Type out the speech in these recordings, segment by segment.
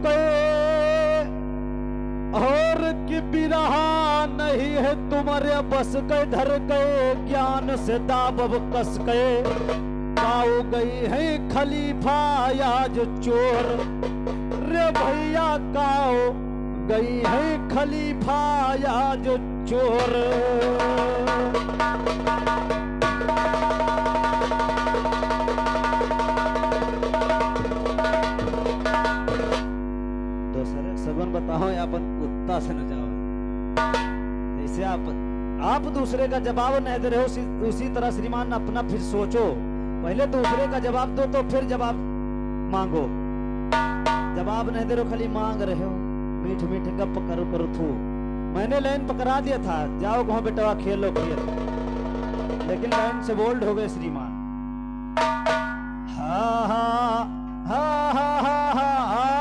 के और कि बिरहा नहीं है तुम्हारे बस के धर के ज्ञान से दाबब कस के काऊ गई है खलीफा आज चोर रे भैया काऊ गई है खलीफा आज चोर। सगुन बताओ अपन कुत्ता से न जाओ। जैसे आप दूसरे का जवाब नहीं दे रहे हो उसी तरह श्रीमान अपना फिर सोचो। पहले दूसरे का जवाब दो तो फिर जवाब मांगो। जवाब नहीं दे रहे हो खाली मांग रहे हो। मीठ मीठ गप करो करो थू। मैंने लाइन पकड़ा दिया था जाओ गाँव बेटवा खेलो खेल, लेकिन लाइन से बोल्ड हो गए श्रीमान। हाँ हाँ हाँ हाँ हाँ हाँ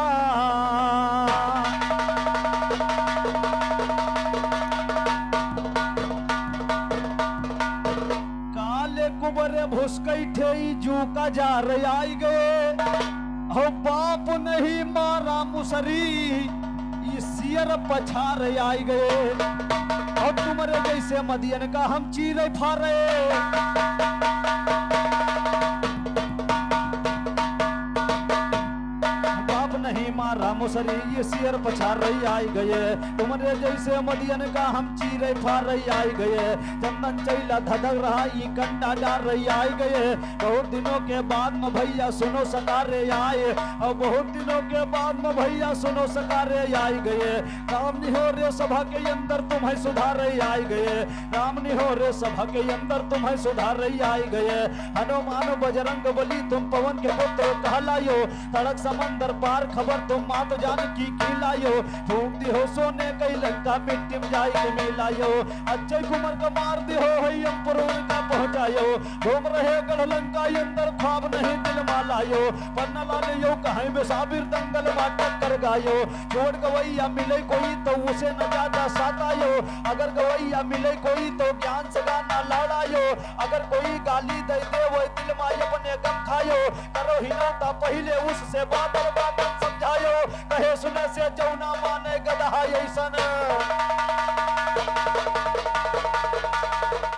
कुबरे भुसकई ठेई जू का जा रहे आई गए हो बाप नहीं मारा मुसरी सियर पछार आई गए और तुम्हारे जैसे मदियन का हम चीरे फारे। नहीं मारा मुसरी ये सियर पछार रही आई गए तुम्हारे जैसे मदियन का हम चीरे फार रही आई गए। चंदन चैला धधक रहा ये कंडा डार रही आई गए। बहुत दिनों के बाद में भैया सुनो सकारे आए और बहुत दिनों के बाद में भैया सुनो सकारे आई गए। राम निहोरे सभा के अंदर तुम्हें सुधारे आई गए। राम निहोरे सभा के अंदर तुम्हें सुधारे आई गए। हनुमान बजरंग बली तुम पवन के पुत्र कहलायो। तड़क समंदर पार खबर तुम मात जानकी खिलायो। फूक दी हो सोने कई लंका मिट्टी में जाई के मिलायो। अजय कुमार का मार दी हो हयमपुर का पहुंचायो। घूम रहे गढ़ लंका अंदर ख्वाब नहीं दिल मालायो। पन्ना लाले यो कहीं में साबिर दंगल बाटक कर गायो। छोड़ गवैया मिले कोई तो उसे न ज्यादा सातायो। अगर गवैया मिले कोई तो ज्ञान से गाना लड़ायो। अगर कोई गाली दे दे वो दिल में अपने गम खायो। करो हिलौता पहले उससे बादल